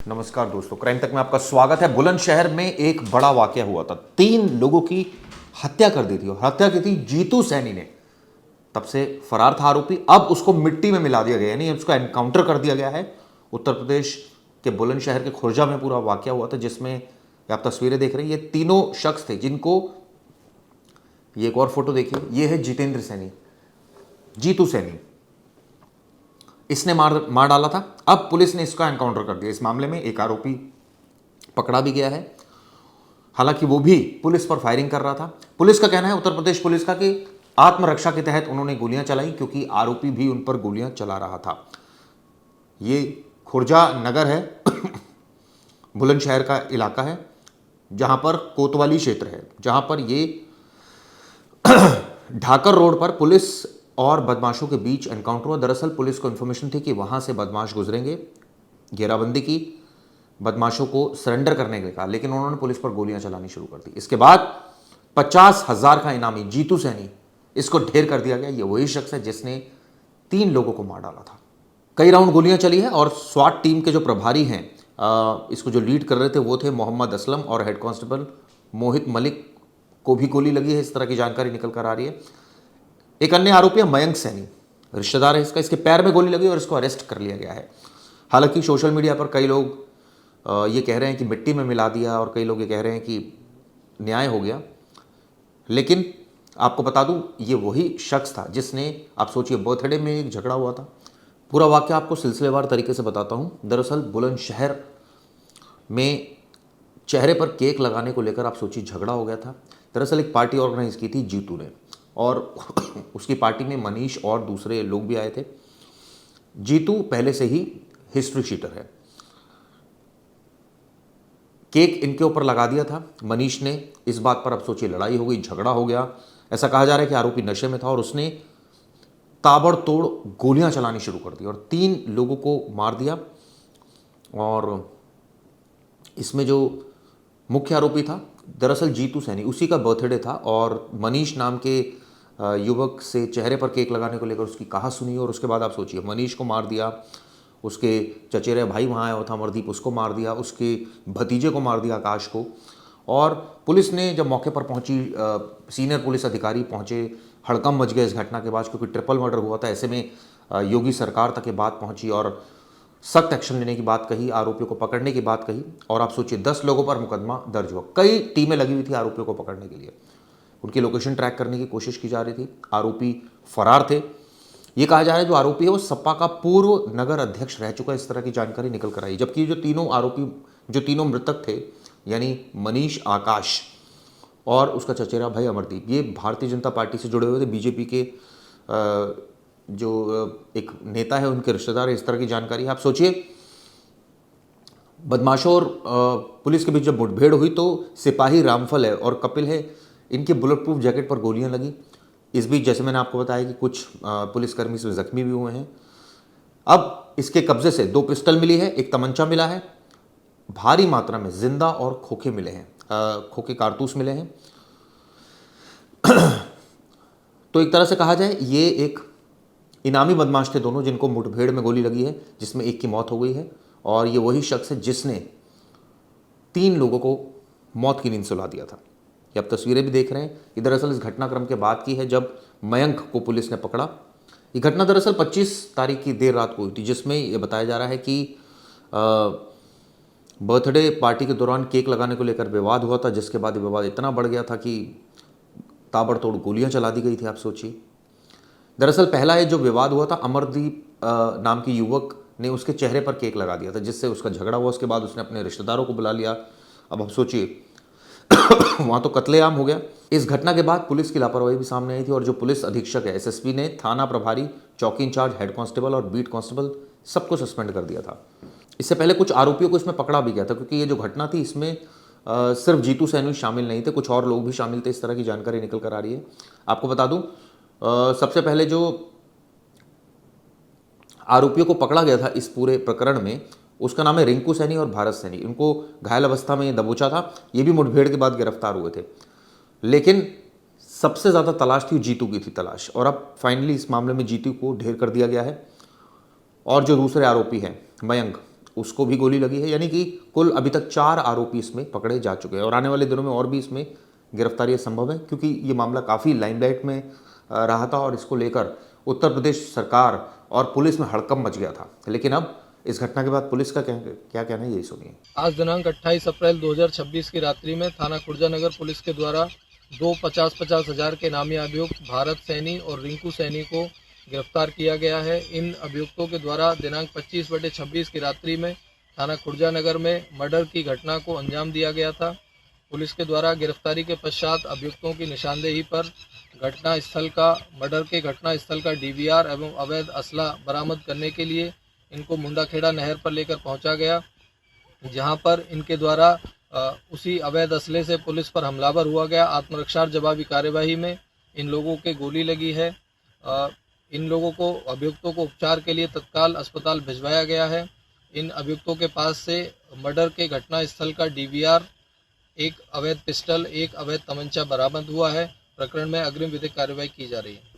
नमस्कार दोस्तों, क्राइम तक में आपका स्वागत है। बुलंदशहर में एक बड़ा वाकया हुआ था। 3 लोगों की हत्या कर दी थी और हत्या की थी जीतू सैनी ने। तब से फरार था आरोपी, अब उसको मिट्टी में मिला दिया गया, यानी उसको एनकाउंटर कर दिया गया है। उत्तर प्रदेश के बुलंदशहर के खुर्जा में पूरा वाकया हुआ था, जिसमें आप तस्वीरें देख रहे हैं। ये तीनों शख्स थे जिनको, ये एक और फोटो देखिए, ये है जितेंद्र सैनी, जीतू सैनी, इसने मार डाला था। अब पुलिस ने इसका एनकाउंटर कर दिया। इस मामले में एक आरोपी पकड़ा भी गया है, हालांकि वो भी पुलिस पर फायरिंग कर रहा था। पुलिस का कहना है, उत्तर प्रदेश पुलिस का, कि आत्मरक्षा के तहत उन्होंने गोलियां चलाई, क्योंकि आरोपी भी उन पर गोलियां चला रहा था। ये खुर्जा नगर है, बुलंदशहर का इलाका है, जहां पर कोतवाली क्षेत्र है, जहां पर ये ढाकर रोड पर पुलिस और बदमाशों के बीच एनकाउंटर हुआ। दरअसल पुलिस को इन्फॉर्मेशन थी कि वहां से बदमाश गुजरेंगे, घेराबंदी की, बदमाशों को सरेंडर करने के लिए कहा, लेकिन उन्होंने पुलिस पर गोलियां चलानी शुरू कर दी। इसके बाद 50,000 का इनामी जीतू सैनी, इसको ढेर कर दिया गया। ये वही शख्स है जिसने 3 लोगों को मार डाला था। कई राउंड गोलियां चली है और स्वाट टीम के जो प्रभारी हैं, इसको जो लीड कर रहे थे, वो थे मोहम्मद असलम, और हेड कांस्टेबल मोहित मलिक को भी गोली लगी है, इस तरह की जानकारी निकल कर आ रही है। एक अन्य आरोपी है मयंक सैनी, रिश्तेदार है इसका, इसके पैर में गोली लगी और इसको अरेस्ट कर लिया गया है। हालांकि सोशल मीडिया पर कई लोग ये कह रहे हैं कि मिट्टी में मिला दिया, और कई लोग ये कह रहे हैं कि न्याय हो गया, लेकिन आपको बता दूं, ये वही शख्स था जिसने, आप सोचिए, बर्थडे में एक झगड़ा हुआ था। पूरा वाकया आपको सिलसिलेवार तरीके से बताता हूं। दरअसल बुलंदशहर में चेहरे पर केक लगाने को लेकर, आप सोचिए, झगड़ा हो गया था। दरअसल एक पार्टी ऑर्गेनाइज की थी जीतू ने, और उसकी पार्टी में मनीष और दूसरे लोग भी आए थे। जीतू पहले से ही हिस्ट्री शीटर है। केक इनके ऊपर लगा दिया था मनीष ने। इस बात पर, अब सोचिए, लड़ाई हो गई, झगड़ा हो गया। ऐसा कहा जा रहा है कि आरोपी नशे में था और उसने ताबड़तोड़ गोलियां चलानी शुरू कर दी और 3 लोगों को मार दिया। और इसमें जो मुख्य आरोपी था, दरअसल जीतू सैनी, उसी का बर्थडे था, और मनीष नाम के युवक से चेहरे पर केक लगाने को लेकर उसकी कहा सुनी, और उसके बाद आप सोचिए, मनीष को मार दिया, उसके चचेरे भाई वहाँ आया हुआ था अमरदीप, उसको मार दिया, उसके भतीजे को मार दिया आकाश को। और पुलिस ने जब मौके पर पहुंची, सीनियर पुलिस अधिकारी पहुंचे, हड़कंप मच गए इस घटना के बाद, क्योंकि ट्रिपल मर्डर हुआ था। ऐसे में योगी सरकार तक ये बात पहुंची और सख्त एक्शन लेने की बात कही, आरोपियों को पकड़ने की बात कही। और आप सोचिए, 10 लोगों पर मुकदमा दर्ज हुआ। कई टीमें लगी हुई थी आरोपियों को पकड़ने के लिए, उनकी लोकेशन ट्रैक करने की कोशिश की जा रही थी। आरोपी फरार थे। ये कहा जा रहा है जो आरोपी है वो सपा का पूर्व नगर अध्यक्ष रह चुका है, इस तरह की जानकारी निकल कर आई। जबकि जो तीनों आरोपी, जो तीनों मृतक थे, यानी मनीष, आकाश और उसका चचेरा भाई अमरदीप, ये भारतीय जनता पार्टी से जुड़े हुए थे। बीजेपी के जो एक नेता है, उनके रिश्तेदार है, इस तरह की जानकारी है। आप सोचिए, बदमाशों और पुलिस के बीच जब मुठभेड़ हुई तो सिपाही रामफल है और कपिल है, इनके बुलेट प्रूफ जैकेट पर गोलियां लगी। इस बीच, जैसे मैंने आपको बताया, कि कुछ पुलिसकर्मी इसमें जख्मी भी हुए हैं। अब इसके कब्जे से 2 पिस्टल मिली है, एक तमंचा मिला है, भारी मात्रा में जिंदा और खोखे मिले हैं, खोखे कारतूस मिले हैं। तो एक तरह से कहा जाए, ये एक इनामी बदमाश थे दोनों, जिनको मुठभेड़ में गोली लगी है, जिसमें एक की मौत हो गई है। और ये वही शख्स है जिसने 3 लोगों को मौत की नींद सुला दिया था। ये आप तस्वीरें भी देख रहे हैं। ये दरअसल इस घटनाक्रम के बाद की है, जब मयंक को पुलिस ने पकड़ा। ये घटना दरअसल 25 तारीख की देर रात को हुई थी, जिसमें ये बताया जा रहा है कि बर्थडे पार्टी के दौरान केक लगाने को लेकर विवाद हुआ था, जिसके बाद ये विवाद इतना बढ़ गया था कि ताबड़तोड़ गोलियां चला दी गई थी। आप सोचिए, दरअसल पहला ये जो विवाद हुआ था, अमरदीप नाम के युवक ने उसके चेहरे पर केक लगा दिया था, जिससे उसका झगड़ा हुआ। उसके बाद उसने अपने रिश्तेदारों को बुला लिया। अब आप सोचिए, वहाँ तो कत्लेआम हो गया। इस घटना के बाद पुलिस की लापरवाही भी सामने आई थी, और जो पुलिस अधीक्षक है, एसएसपी, ने थाना प्रभारी, चौकी इंचार्ज, हेड कांस्टेबल और बीट कांस्टेबल सबको सस्पेंड कर दिया था। इससे पहले कुछ आरोपियों को इसमें पकड़ा भी गया था, क्योंकि ये जो घटना थी, इसमें सिर्फ जीतू सैनी शामिल नहीं थे, कुछ और लोग भी शामिल थे, इस तरह की जानकारी निकल कर आ रही है। आपको बता दूं, सबसे पहले जो आरोपियों को पकड़ा गया था इस पूरे प्रकरण में, उसका नाम है रिंकू सैनी और भारत सैनी। इनको घायल अवस्था में दबोचा था। ये भी मुठभेड़ के बाद गिरफ्तार हुए थे, लेकिन सबसे ज़्यादा तलाश थी जीतू की थी तलाश, और अब फाइनली इस मामले में जीतू को ढेर कर दिया गया है। और जो दूसरे आरोपी हैं मयंक, उसको भी गोली लगी है। यानी कि कुल अभी तक 4 आरोपी इसमें पकड़े जा चुके हैं और आने वाले दिनों में और भी इसमें गिरफ्तारियां संभव है, क्योंकि ये मामला काफ़ी लाइमलाइट में रहा था और इसको लेकर उत्तर प्रदेश सरकार और पुलिस में हड़कंप मच गया था। लेकिन अब इस घटना के बाद पुलिस का क्या कहना है, यही सुनिए। आज दिनांक 28 अप्रैल 2026 की रात्रि में थाना खुर्जा नगर पुलिस के द्वारा 2 50-50 हजार के नामी अभियुक्त भारत सैनी और रिंकू सैनी को गिरफ्तार किया गया है। इन अभियुक्तों के द्वारा दिनांक 25/26 की रात्रि में थाना खुर्जा नगर में मर्डर की घटना को अंजाम दिया गया था। पुलिस के द्वारा गिरफ्तारी के पश्चात अभियुक्तों की निशानदेही पर मर्डर के घटना स्थल का डीवीआर एवं अवैध असला बरामद करने के लिए इनको मुंडाखेड़ा नहर पर लेकर पहुंचा गया, जहां पर इनके द्वारा उसी अवैध असले से पुलिस पर हमलावर हुआ गया। आत्मरक्षा जवाबी कार्यवाही में इन लोगों के गोली लगी है। इन लोगों को अभियुक्तों को उपचार के लिए तत्काल अस्पताल भिजवाया गया है। इन अभियुक्तों के पास से मर्डर के घटना स्थल का डीवीआर, एक अवैध पिस्टल, एक अवैध तमंचा बरामद हुआ है। प्रकरण में अग्रिम विधिक कार्रवाई की जा रही है।